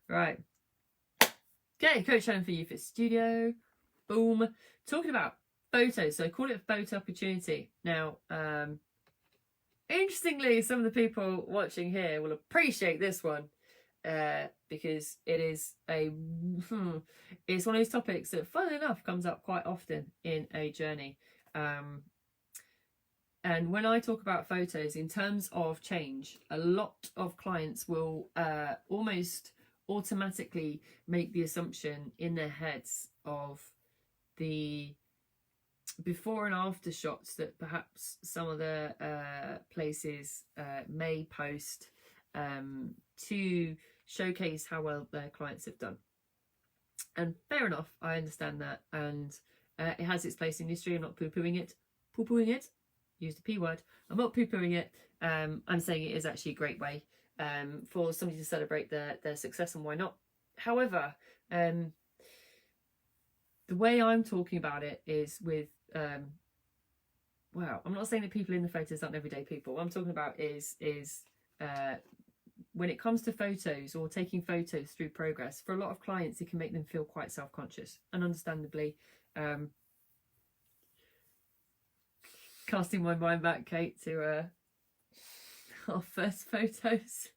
Right. Okay, Coach Helen for You Fit Studio. Boom. Talking about photos. So I call it photo opportunity. Now, interestingly, some of the people watching here will appreciate this one. Because it is it's one of those topics that, funnily enough, comes up quite often in a journey. And when I talk about photos in terms of change, a lot of clients will almost automatically make the assumption in their heads of the before and after shots that perhaps some of the places may post to showcase how well their clients have done. And fair enough, I understand that, and it has its place in the industry. I'm not poo-pooing it. Use the P word. I'm not poo-pooing it. I'm saying it is actually a great way for somebody to celebrate their success, and why not? However, the way I'm talking about it is with well, I'm not saying that people in the photos aren't everyday people. What I'm talking about is when it comes to photos or taking photos through progress, for a lot of clients, it can make them feel quite self-conscious, and understandably. Casting my mind back, Kate, to our first photos.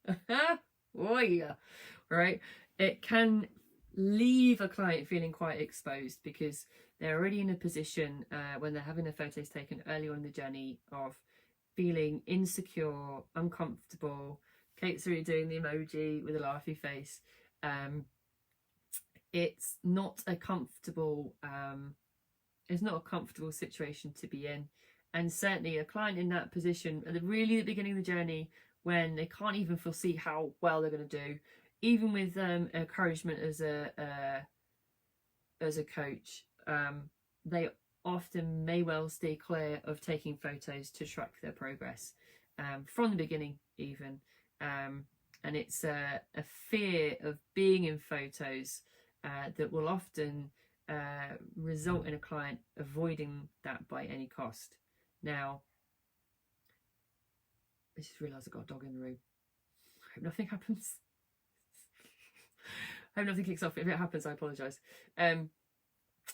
Oh yeah, right. It can leave a client feeling quite exposed because they're already in a position when they're having their photos taken early on in the journey of feeling insecure, uncomfortable. Kate's already doing the emoji with a laughy face. It's not a comfortable situation to be in. And certainly a client in that position at the really beginning of the journey, when they can't even foresee how well they're going to do, even with encouragement as a coach, they often may well stay clear of taking photos to track their progress from the beginning even. And it's a fear of being in photos that will often result in a client avoiding that by any cost. Now, I just realised I've got a dog in the room. I hope nothing happens. I hope nothing kicks off. If it happens, I apologise.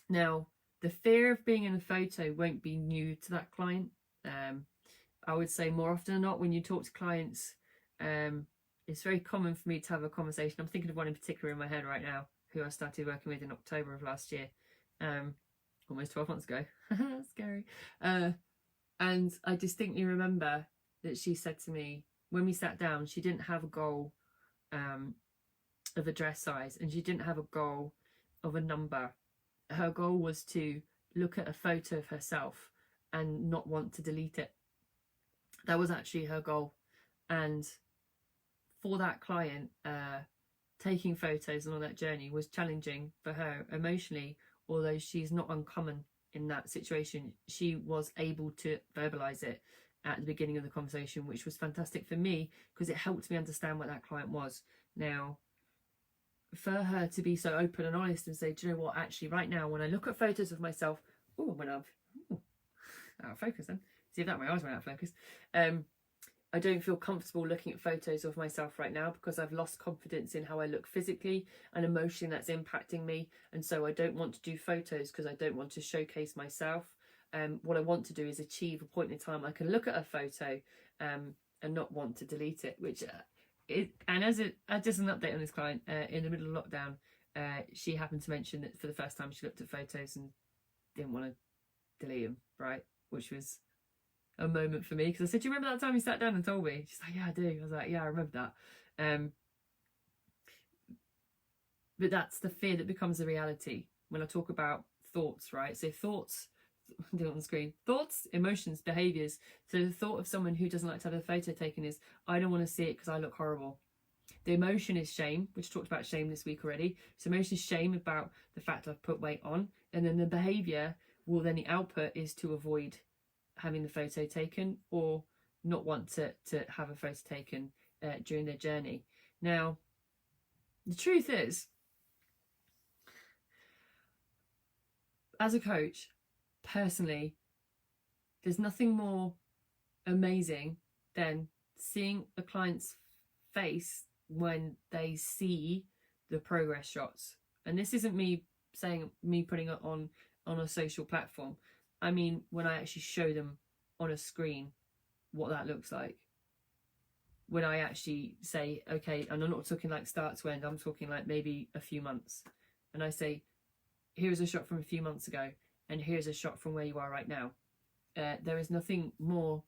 Now, the fear of being in a photo won't be new to that client. I would say more often than not, when you talk to clients, it's very common for me to have a conversation. I'm thinking of one in particular in my head right now, who I started working with in October of last year, almost 12 months ago. Scary. And I distinctly remember that she said to me, when we sat down, she didn't have a goal of a dress size, and she didn't have a goal of a number. Her goal was to look at a photo of herself and not want to delete it. That was actually her goal. And for that client, taking photos and on that journey was challenging for her emotionally, although she's not uncommon in that situation. She was able to verbalize it at the beginning of the conversation, which was fantastic for me because it helped me understand what that client was. Now, for her to be so open and honest and say, do you know what, actually right now when I look at photos of myself, out of focus then, see if that my eyes went out of focus, I don't feel comfortable looking at photos of myself right now because I've lost confidence in how I look physically, and emotionally that's impacting me, and so I don't want to do photos because I don't want to showcase myself. What I want to do is achieve a point in time I can look at a photo and not want to delete it, which just an update on this client, in the middle of lockdown, she happened to mention that for the first time she looked at photos and didn't want to delete them, right? Which was a moment for me because I said, do you remember that time you sat down and told me? She's like, yeah, I do. I was like, yeah, I remember that. But that's the fear that becomes a reality when I talk about thoughts, right? So thoughts, do it on the screen. Thoughts, emotions, behaviours. So the thought of someone who doesn't like to have a photo taken is, I don't want to see it because I look horrible. The emotion is shame, which I talked about shame this week already. So emotion is shame about the fact I've put weight on. And then the behaviour, well, then the output is to avoid having the photo taken or not want to have a photo taken during their journey. Now, the truth is, as a coach, personally, there's nothing more amazing than seeing a client's face when they see the progress shots. And this isn't me saying me putting it on a social platform. I mean, when I actually show them on a screen what that looks like. When I actually say, okay, and I'm not talking like start to end, I'm talking like maybe a few months. And I say, here's a shot from a few months ago, and here's a shot from where you are right now. There is nothing more.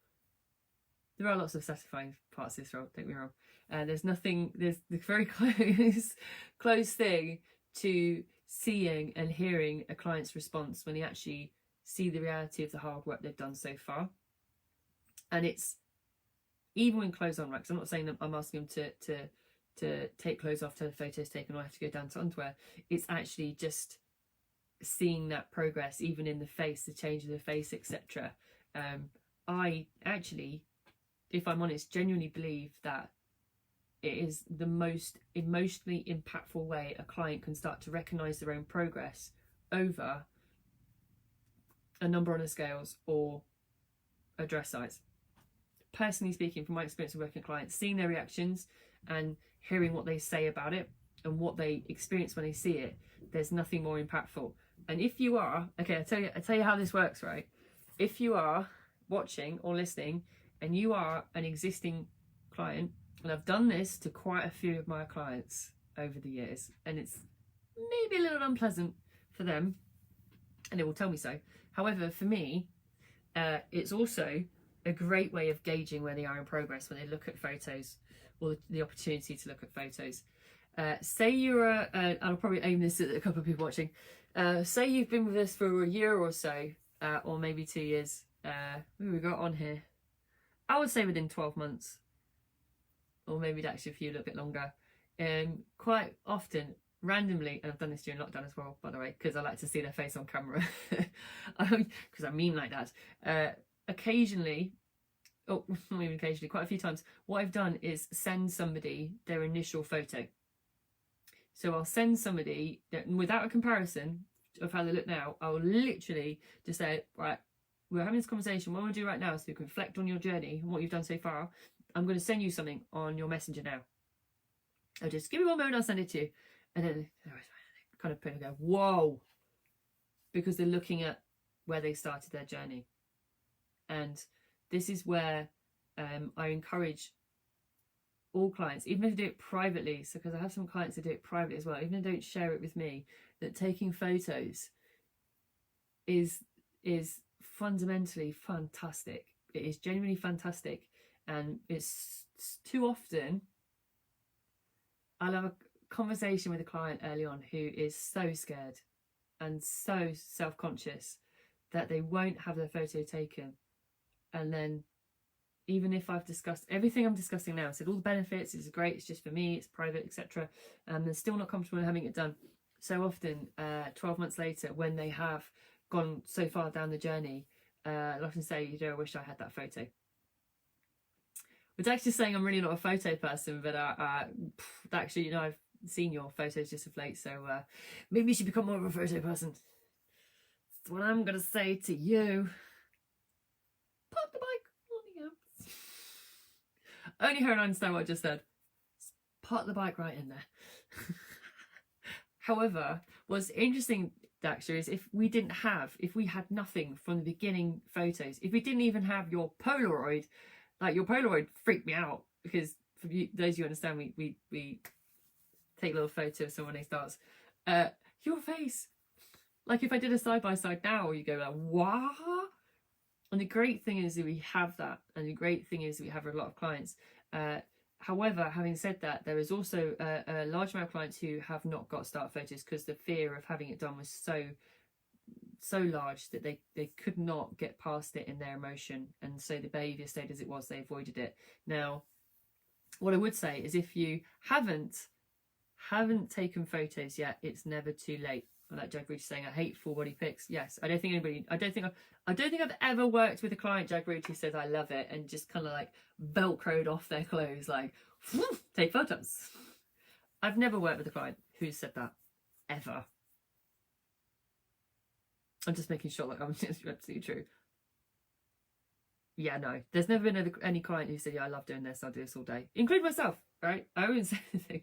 There are lots of satisfying parts of this role, don't get me wrong. There's the very close thing to seeing and hearing a client's response when they actually see the reality of the hard work they've done so far. And it's even when clothes on, right? Because I'm not saying that I'm asking them to take clothes off, to the photos taken, or have to go down to underwear. It's actually just seeing that progress, even in the face, the change of the face, etc. I actually, if I'm honest, genuinely believe that it is the most emotionally impactful way a client can start to recognise their own progress over a number on the scales or a dress size. Personally speaking, from my experience of working with clients, seeing their reactions and hearing what they say about it and what they experience when they see it, there's nothing more impactful. And if you are, okay, I tell you how this works, right? If you are watching or listening and you are an existing client, and I've done this to quite a few of my clients over the years, and it's maybe a little unpleasant for them, and they will tell me so. However, for me, it's also a great way of gauging where they are in progress when they look at photos, or the opportunity to look at photos. Say you're I'll probably aim this at a couple of people watching. Say you've been with us for a year or so, or maybe 2 years. Who we got on here? I would say within 12 months, or maybe actually a few a little bit longer. Quite often, randomly, and I've done this during lockdown as well, by the way, because I like to see their face on camera, because I mean like that. Occasionally, not even occasionally, quite a few times, what I've done is send somebody their initial photo. So I'll send somebody, without a comparison of how they look now, I'll literally just say, right, we're having this conversation, what I want to do right now, so you can reflect on your journey and what you've done so far. I'm going to send you something on your messenger now. I'll just give me 1 moment, I'll send it to you. And then kind of put it and go, whoa, because they're looking at where they started their journey. And this is where I encourage all clients, even if they do it privately, so because I have some clients that do it privately as well, even if they don't share it with me, that taking photos is fundamentally fantastic. It is genuinely fantastic. And it's too often I'll have a conversation with a client early on who is so scared and so self-conscious that they won't have their photo taken. And then even if I've discussed everything I'm discussing now, said all the benefits, it's great, it's just for me, it's private, etc., and they're still not comfortable in having it done. So often, 12 months later, when they have gone so far down the journey, they'll often say, you know, I wish I had that photo. Which actually saying I'm really not a photo person, but actually, you know, I've seen your photos just of late, so maybe you should become more of a photo person. That's what I'm going to say to you. Park the bike on the apps. Only her and I understand what I just said. Park the bike right in there. However, what's interesting, actually, is if we had nothing from the beginning photos, if we didn't even have your Polaroid, like your Polaroid freaked me out, because for you, those of you who understand, we take a little photo of someone who starts, your face, like if I did a side-by-side now, you go like, what? And the great thing is that we have that, and the great thing is that we have a lot of clients. However, having said that, there is also a large amount of clients who have not got start photos because the fear of having it done was so large that they could not get past it in their emotion, and so the behaviour stayed as it was. They avoided it. Now, what I would say is, if you haven't taken photos yet, it's never too late. I like Jag Rudy saying, I hate full body pics. Yes, I don't think I've ever worked with a client, Jag Rudy, who says I love it and just kind of like velcroed off their clothes, like take photos. I've never worked with a client who said that ever. I'm just making sure, like, I'm just absolutely true. Yeah, no, there's never been any client who said, yeah, I love doing this, I'll do this all day, including myself, right? I wouldn't say anything.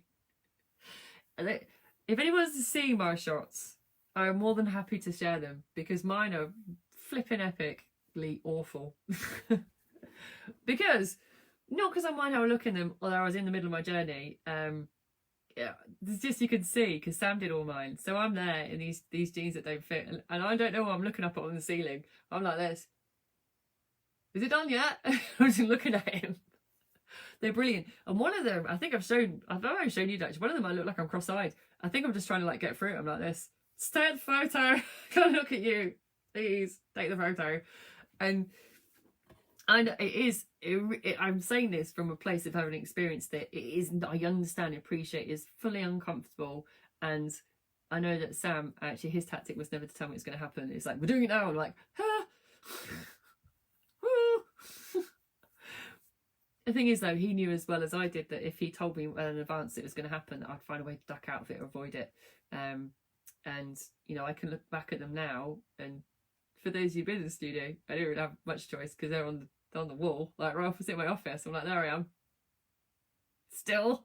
if anyone wants to see my shots, I'm more than happy to share them, because mine are flipping epically awful. Because, not because I mind how I look in them, although I was in the middle of my journey. Yeah, it's just, you can see, because Sam did all mine. So I'm there in these jeans that don't fit, and I don't know what I'm looking up at on the ceiling. I'm like this. Is it done yet? I'm just looking at him. They're brilliant. And one of them, I think I've already shown you that. One of them, I look like I'm cross-eyed. I think I'm just trying to like get through it. I'm like this. Stay at the photo. Can I look at you? Please take the photo. And I know I'm saying this from a place of having experienced it. It is, I understand, appreciate, is fully uncomfortable. And I know that Sam, actually, his tactic was never to tell me it's going to happen. It's like, we're doing it now. I'm like, ah. The thing is, though, he knew as well as I did that if he told me well in advance it was going to happen, that I'd find a way to duck out of it or avoid it. And, you know, I can look back at them now, and for those who've been in the studio, I didn't really have much choice, because they're on the wall, like right opposite my office. I'm like, there I am. Still.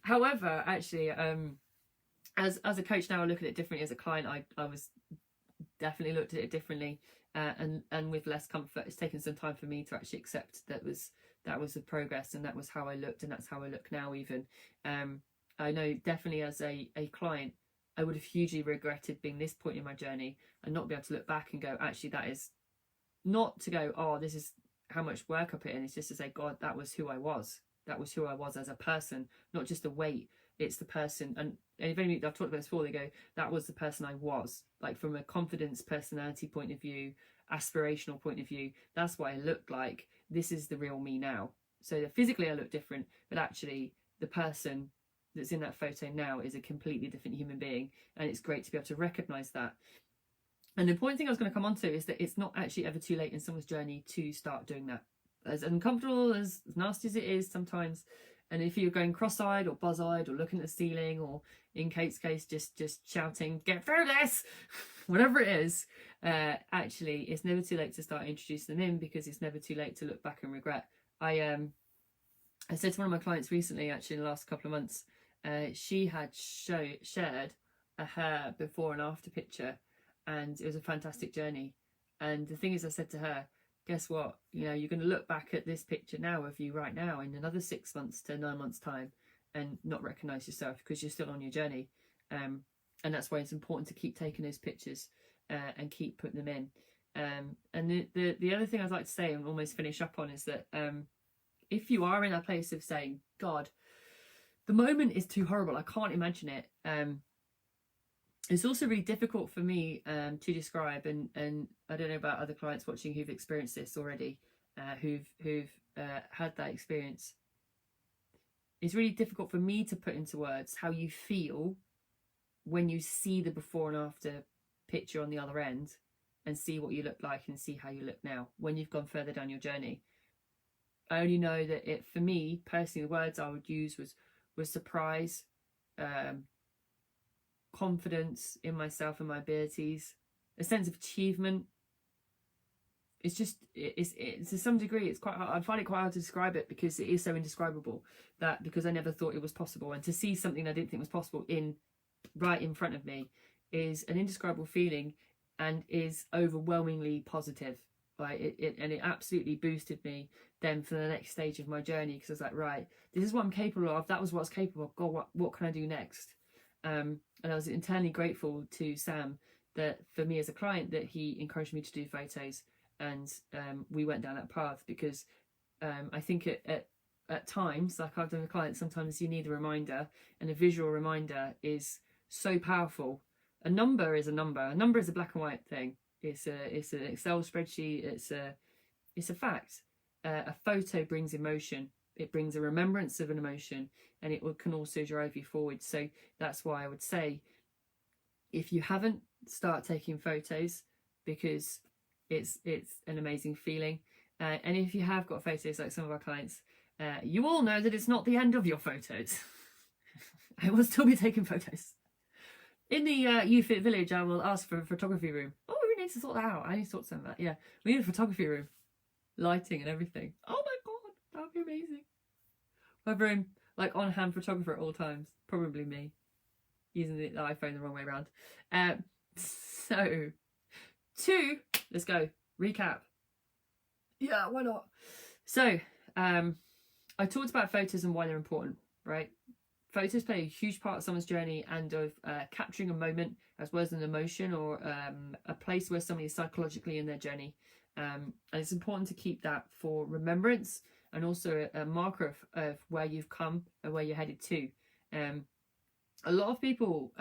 However, actually, as a coach now, I look at it differently. As a client, I was definitely looked at it differently. And with less comfort. It's taken some time for me to actually accept that was the progress, and that was how I looked, and that's how I look now. Even I know definitely as a client, I would have hugely regretted being this point in my journey and not be able to look back and go, actually, that is not to go, oh, this is how much work I put in. It's just to say, God, that was who I was. That was who I was as a person, not just a weight. It's the person. And if any, I've talked about this before, they go, that was the person I was. Like from a confidence, personality point of view, aspirational point of view, that's what I looked like. This is the real me now. So physically I look different, but actually the person that's in that photo now is a completely different human being. And it's great to be able to recognize that. And the important thing I was going to come on to is that it's not actually ever too late in someone's journey to start doing that. As uncomfortable, as nasty as it is sometimes, and if you're going cross-eyed or buzz-eyed or looking at the ceiling, or in Kate's case just shouting, get through this, whatever it is, actually it's never too late to start introducing them in, because it's never too late to look back and regret. I said to one of my clients recently, actually in the last couple of months, she had shared her before and after picture, and it was a fantastic journey. And the thing is, I said to her, guess what? You know, you're going to look back at this picture now of you right now in another 6 months to 9 months time and not recognise yourself, because you're still on your journey. And that's why it's important to keep taking those pictures and keep putting them in. And the other thing I'd like to say and almost finish up on is that if you are in a place of saying, God, the moment is too horrible, I can't imagine it. It's also really difficult for me to describe, and I don't know about other clients watching who've experienced this already, who've had that experience. It's really difficult for me to put into words how you feel when you see the before and after picture on the other end, and see what you look like and see how you look now when you've gone further down your journey. I only know that it, for me personally, the words I would use was surprise, confidence in myself and my abilities, a sense of achievement. It's just, it's to some degree, it's quite hard. I find it quite hard to describe it, because it is so indescribable, that because I never thought it was possible, and to see something I didn't think was possible right in front of me is an indescribable feeling, and is overwhelmingly positive. Like it absolutely boosted me then for the next stage of my journey, because I was like, right, this is what I'm capable of. That was what I was capable of. God, what can I do next? And I was internally grateful to Sam that for me as a client that he encouraged me to do photos, and we went down that path, because I think at times, like I've done with clients, sometimes you need a reminder, and a visual reminder is so powerful. A number is a number. A number is a black and white thing. It's an Excel spreadsheet. It's a fact. A photo brings emotion. It brings a remembrance of an emotion, and it can also drive you forward. So that's why I would say, if you haven't, start taking photos, because it's an amazing feeling. And if you have got photos like some of our clients, you all know that it's not the end of your photos. I will still be taking photos. In the YouFit Village, I will ask for a photography room. Oh, we need to sort that out. I need to sort some of that. Yeah, we need a photography room, lighting and everything. Oh my God, that would be amazing. My room, like on-hand photographer at all times. Probably me, using the iPhone the wrong way around. So 2, let's go, recap. Yeah, why not? So I talked about photos and why they're important, right? Photos play a huge part of someone's journey and of capturing a moment as well as an emotion or a place where somebody is psychologically in their journey. And it's important to keep that for remembrance and also a marker of where you've come and where you're headed to. A lot of people,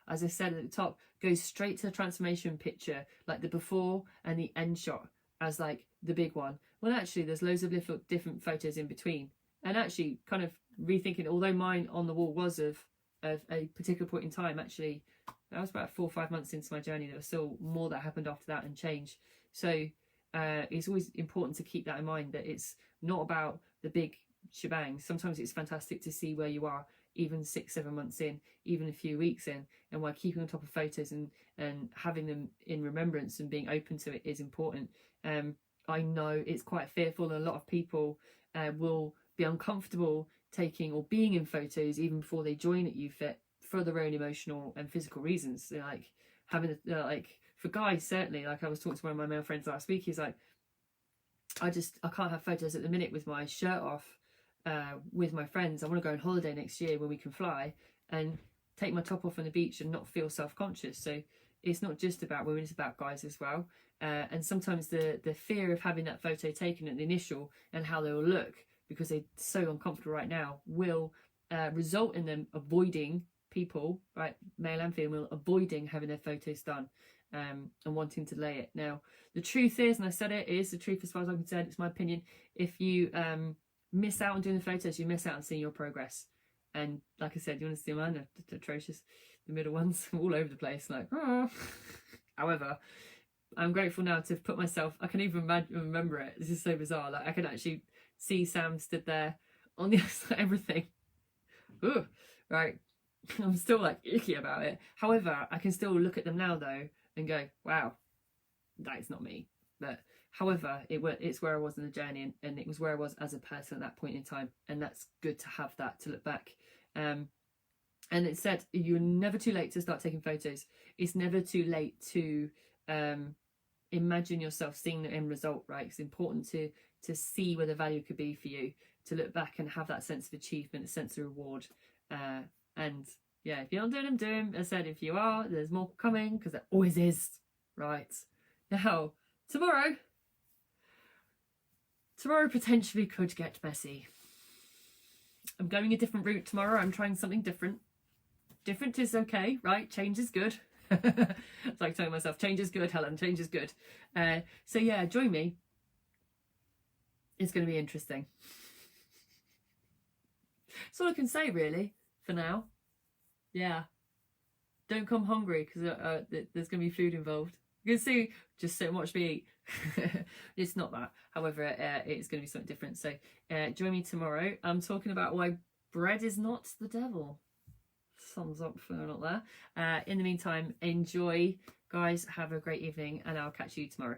as I said at the top, go straight to the transformation picture, like the before and the end shot as like the big one. Well, actually, there's loads of little different photos in between. And actually kind of rethinking, although mine on the wall was of a particular point in time, actually, that was about 4 or 5 months into my journey. There was still more that happened after that and change. So it's always important to keep that in mind, that it's not about the big shebang. Sometimes it's fantastic to see where you are, even 6, 7 months in, even a few weeks in, and while keeping on top of photos and having them in remembrance and being open to it is important. I know it's quite fearful, and a lot of people will be uncomfortable taking or being in photos even before they join at UFIT for their own emotional and physical reasons. They're like having like, for guys certainly, like I was talking to one of my male friends last week, he's like, I can't have photos at the minute with my shirt off with my friends. I want to go on holiday next year when we can fly and take my top off on the beach and not feel self-conscious. So it's not just about women, it's about guys as well. And sometimes the fear of having that photo taken at the initial and how they will look, because they're so uncomfortable right now, will result in them avoiding people, right, male and female, avoiding having their photos done and wanting to delay it. Now, the truth is, and I said it is the truth as far as I'm concerned, it's my opinion, if you miss out on doing the photos, you miss out on seeing your progress. And like I said, you want to see mine? They're atrocious. The middle ones, all over the place, like, oh. However, I'm grateful now to have put myself, I can even remember it. This is so bizarre. Like, I can actually see Sam stood there on the other side, everything. Ooh, right. I'm still like icky about it. However, I can still look at them now though and go, wow, that is not me. But however, it's where I was in the journey, and it was where I was as a person at that point in time. And that's good to have that to look back. And it said, you're never too late to start taking photos. It's never too late to imagine yourself seeing the end result, right? It's important to see where the value could be for you, to look back and have that sense of achievement, a sense of reward. And yeah, if you're not doing them, do them. As I said, if you are, there's more coming, because there always is. Right. Now, tomorrow potentially could get messy. I'm going a different route tomorrow. I'm trying something different. Different is okay, right? Change is good. It's like telling myself, change is good, Helen, change is good. So yeah, join me. It's going to be interesting. That's all I can say really for now. Yeah, don't come hungry, because there's going to be food involved. You can see, just so watch me eat. It's not that. However, it's going to be something different. So join me tomorrow. I'm talking about why bread is not the devil. Thumbs up for not there. In the meantime, enjoy, guys. Have a great evening, and I'll catch you tomorrow.